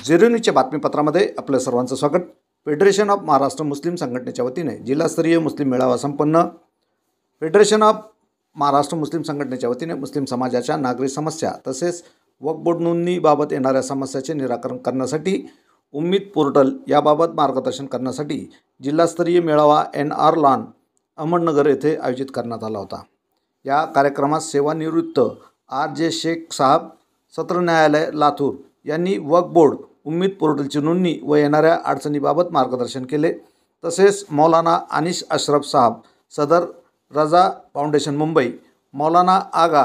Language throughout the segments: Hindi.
झिरो न्यूजच्या बातमीपत्रामध्ये आपलं सर्वांचं स्वागत। फेडरेशन ऑफ महाराष्ट्र मुस्लिम संघटनेच्या वतीने जिल्हास्तरीय मुस्लिम मेळावा संपन्न। फेडरेशन ऑफ महाराष्ट्र मुस्लिम संघटनेच्या वतीने मुस्लिम समाजाच्या नागरी समस्या तसेच वक्फ बोर्ड नोंदणीबाबत येणाऱ्या समस्याचे निराकरण करण्यासाठी उम्मीद पोर्टल याबाबत मार्गदर्शन करण्यासाठी जिल्हास्तरीय मेळावा NR लॉन अहमदनगर येथे आयोजित करण्यात आला होता। या कार्यक्रमात सेवानिवृत्त RJ शेख साहब सत्र न्यायालय लातूर यांनी वक्फ बोर्ड उम्मीद पोर्टलची नोंदणी व येणाऱ्या अडचणीबाबत मार्गदर्शन केले। तसेच मौलाना अनीस अशरफ साहब सदर रजा फाउंडेशन मुंबई, मौलाना आगा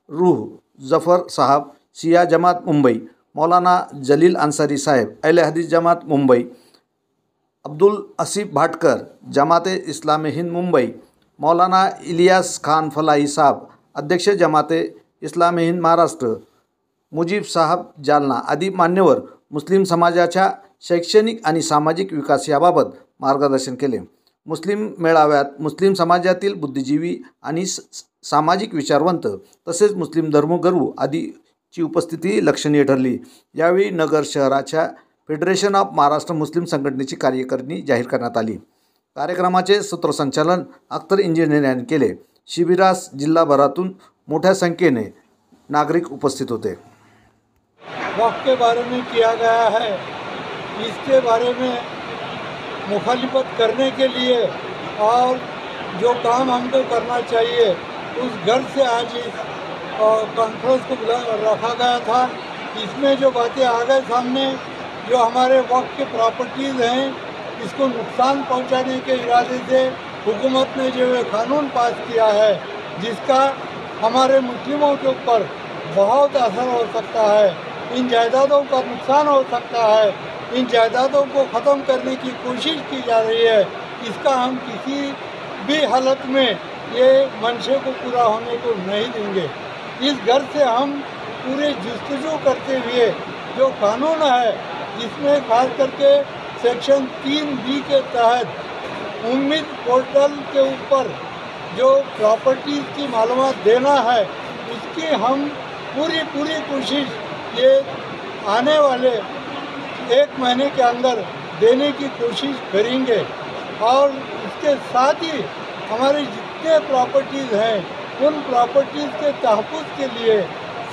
रूह जफर साहब शिया जमात मुंबई, मौलाना जलील अंसारी साहेब अहले हदीस जमात मुंबई, अब्दुल असीफ भाटकर जमाते इस्लामी हिंद मुंबई, मौलाना इलियास खान फलाही साहब अध्यक्ष जमाते इस्लामी हिंद महाराष्ट्र, मुजीब साहब जालना आदी मान्यवर मुस्लिम समाजाच्या शैक्षणिक आणि सामाजिक विकास याबाबत मार्गदर्शन केले। मुस्लिम मेळाव्यात मुस्लिम समाजातील बुद्धिजीवी आणि सामाजिक विचारवंत तसेच मुस्लिम धर्मगुरू आदीची उपस्थिती लक्षणीय ठरली। यावेळी नगर शहराच्या फेडरेशन ऑफ महाराष्ट्र मुस्लिम संघटनेची कार्यकारिणी जाहीर करण्यात आली। कार्यक्रमाचे सूत्रसंचालन अख्तर इंजिनियर यांनी केले। शिबिरास जिल्हाभरातून मोठ्या संख्येने नागरिक उपस्थित होते। वक्फ के बारे में किया गया है, इसके बारे में मुखालिफत करने के लिए और जो काम हमको करना चाहिए उस घर से आज इस कॉन्फ्रेंस को रखा गया था। इसमें जो बातें आ गए सामने, जो हमारे वक्फ के प्रॉपर्टीज़ हैं इसको नुकसान पहुंचाने के इरादे से हुकूमत ने जो कानून पास किया है जिसका हमारे मुस्लिमों के ऊपर बहुत असर हो सकता है, इन जायदादों का नुकसान हो सकता है, इन जायदादों को ख़त्म करने की कोशिश की जा रही है। इसका हम किसी भी हालत में ये मंशे को पूरा होने को नहीं देंगे। इस घर से हम पूरे जस्तजू करते हुए जो कानून है जिसमें खास करके सेक्शन 3B के तहत उम्मीद पोर्टल के ऊपर जो प्रॉपर्टीज़ की मालूमात देना है उसकी हम पूरी कोशिश ये आने वाले 1 महीने के अंदर देने की कोशिश करेंगे। और इसके साथ ही हमारे जितने प्रॉपर्टीज़ हैं उन प्रॉपर्टीज़ के तहफ़्फ़ुज़ के लिए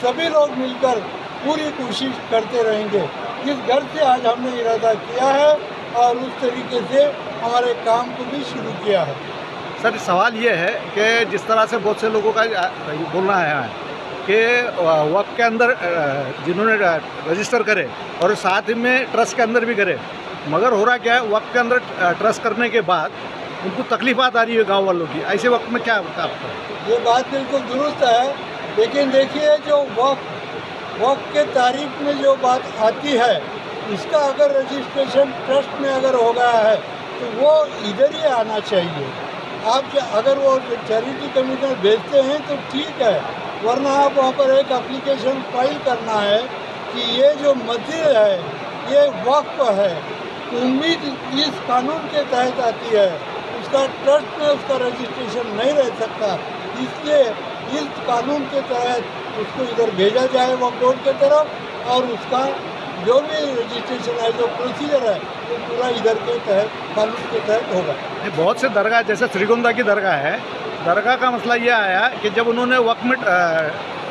सभी लोग मिलकर पूरी कोशिश करते रहेंगे। इस घर से आज हमने इरादा किया है और उस तरीके से हमारे काम को भी शुरू किया है। सर, सवाल ये है कि जिस तरह से बहुत से लोगों का बोलना है कि वक्फ के अंदर जिन्होंने रजिस्टर करे और साथ में ट्रस्ट के अंदर भी करे, मगर हो रहा क्या है वक्फ के अंदर ट्रस्ट करने के बाद उनको तकलीफ़ात आ रही है गांव वालों की। ऐसे वक्त में क्या होता है? ये बात बिल्कुल दुरुस्त है, लेकिन देखिए जो वक्फ के तारीख में जो बात आती है उसका अगर रजिस्ट्रेशन ट्रस्ट में अगर हो गया है तो वो इधर ही आना चाहिए। आप अगर वो चैरिटी कमीशन भेजते हैं तो ठीक है, वरना आप वहाँ पर एक एप्लीकेशन फाइल करना है कि ये जो मस्जिद है ये वक्फ है, उम्मीद इस कानून के तहत आती है, उसका ट्रस्ट में उसका रजिस्ट्रेशन नहीं रह सकता, इसलिए इस कानून के तहत उसको इधर भेजा जाए वक्फ बोर्ड की तरफ और उसका जो भी रजिस्ट्रेशन है जो प्रोसीजर है वो पूरा इधर के तहत कानून के तहत होगा। बहुत से दरगाह जैसे श्रीगोंदा की दरगाह है, दरगाह का मसला ये आया कि जब उन्होंने वक्फ में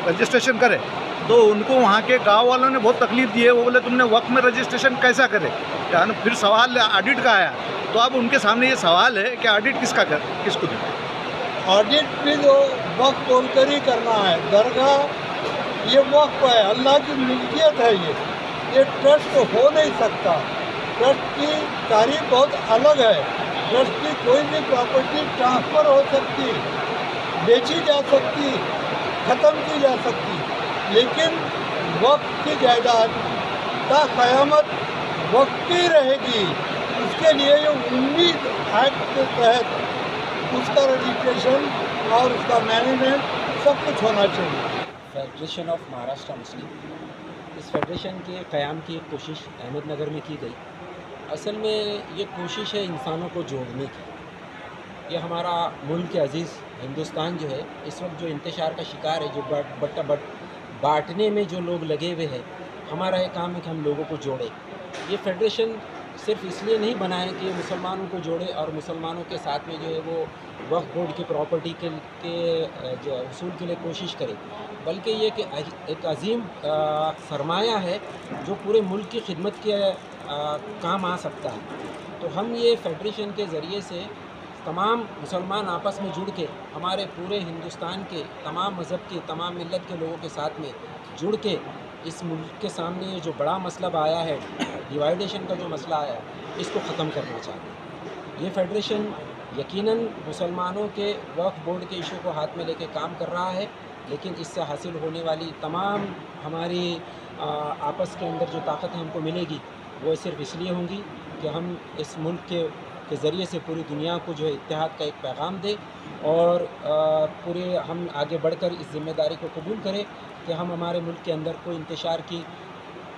रजिस्ट्रेशन करे तो उनको वहाँ के गांव वालों ने बहुत तकलीफ़ दी है। वो बोले तुमने वक्फ में रजिस्ट्रेशन कैसा करे, यानी फिर सवाल ऑडिट का आया। तो अब उनके सामने ये सवाल है कि ऑडिट किसको दें? ऑडिट भी जो वक्फ बोलकर ही करना है। दरगाह ये वक्फ है, अल्लाह की मिल्कियत है, ये ट्रस्ट हो नहीं सकता। ट्रस्ट की तारीख बहुत अलग है। ट्रस्ट की कोई भी प्रॉपर्टी ट्रांसफ़र हो सकती, बेची जा सकती, ख़त्म की जा सकती, लेकिन वक्फ की जायदाद ता क़यामत वक्फ की रहेगी। उसके लिए ये उम्मीद एक्ट के तहत उसका रजिस्ट्रेशन और उसका मैनेजमेंट सब कुछ होना चाहिए। फेडरेशन ऑफ महाराष्ट्र मुस्लिम, इस फेडरेशन के क़याम की एक कोशिश अहमदनगर में की गई। असल में ये कोशिश है इंसानों को जोड़ने की। ये हमारा मुल्क अज़ीज़ हिंदुस्तान जो है इस वक्त जो इंतशार का शिकार है, जो बांटने में जो लोग लगे हुए हैं, हमारा ये काम है कि हम लोगों को जोड़े। ये फेडरेशन सिर्फ इसलिए नहीं बना है कि ये मुसलमानों को जोड़े और मुसलमानों के साथ में जो है वो वक्फ बोर्ड की प्रॉपर्टी के जो उसूल के लिए कोशिश करे, बल्कि ये कि एक अजीम सरमाया है जो पूरे मुल्क की खिदमत के काम आ सकता है। तो हम ये फेडरेशन के ज़रिए से तमाम मुसलमान आपस में जुड़ के हमारे पूरे हिंदुस्तान के तमाम मज़हब के तमाम मिल्लत के लोगों के साथ में जुड़ के इस मुल्क के सामने ये जो बड़ा मसला आया है, डिवाइडेशन का जो मसला आया है, इसको ख़त्म करना चाहते हैं। ये फेडरेशन यकीनन मुसलमानों के वक्फ बोर्ड के इशू को हाथ में लेके काम कर रहा है, लेकिन इससे हासिल होने वाली तमाम हमारी आपस के अंदर जो ताकत हमको मिलेगी वो सिर्फ़ इसलिए होंगी कि हम इस मुल्क के ज़रिए से पूरी दुनिया को जो है इत्तेहाद का एक पैगाम दें और पूरे हम आगे बढ़कर इस ज़िम्मेदारी को कबूल करें कि हम हमारे मुल्क के अंदर कोई इंतशार की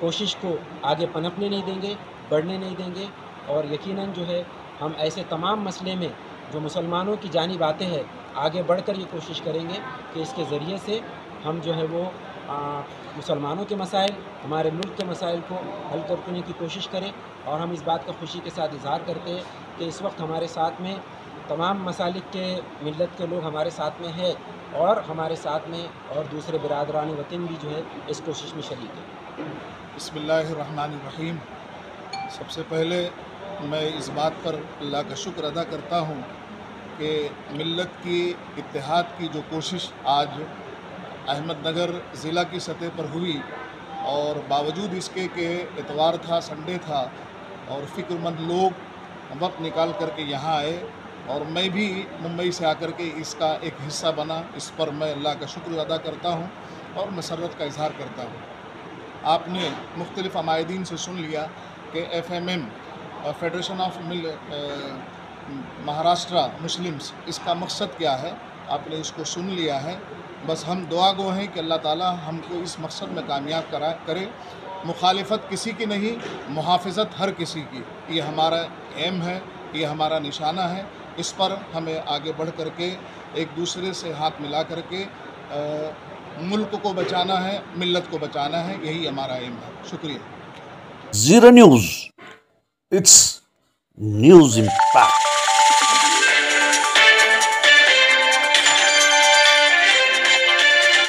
कोशिश को आगे पनपने नहीं देंगे, बढ़ने नहीं देंगे। और यकीनन जो है हम ऐसे तमाम मसले में जो मुसलमानों की जानिब आते हैं आगे बढ़कर ये कोशिश करेंगे कि इसके ज़रिए से हम जो है वो मुसलमानों के मसाइल, हमारे मुल्क के मसाइल को हल करने की कोशिश करें। और हम इस बात का खुशी के साथ इजहार करते हैं कि इस वक्त हमारे साथ में तमाम मसालिक के मिल्लत के लोग हमारे साथ में है और हमारे साथ में और दूसरे बिरादरान वतन भी जो है इस कोशिश में शरीक है। बिस्मिल्लाहिर्रहमानिर्रहीम। सबसे पहले मैं इस बात पर अल्लाह का शुक्र अदा करता हूँ कि मिल्लत की इत्तेहाद की जो कोशिश आज अहमदनगर ज़िला की सतह पर हुई और बावजूद इसके कि इतवार था, संडे था और फ़िक्रमंद लोग वक्त निकाल करके यहाँ आए और मैं भी मुंबई से आकर के इसका एक हिस्सा बना, इस पर मैं अल्लाह का शुक्र अदा करता हूँ और मसरत का इजहार करता हूँ। आपने मुख्तलिफ़ अमायदीन से सुन लिया कि FMM federation of Maharashtra Muslims, इसका मकसद क्या है, आपने इसको सुन लिया है। बस हम दुआ गो हैं कि अल्लाह ताला हमको इस मकसद में कामयाब करे। मुखालिफत किसी की नहीं, मुहाफ़िज़त हर किसी की, ये हमारा एम है, ये हमारा निशाना है। इस पर हमें आगे बढ़ कर के एक दूसरे से हाथ मिला कर के मुल्क को बचाना है, मिल्लत को बचाना है, यही हमारा एम है। शुक्रिया। Zero News, it's news impact.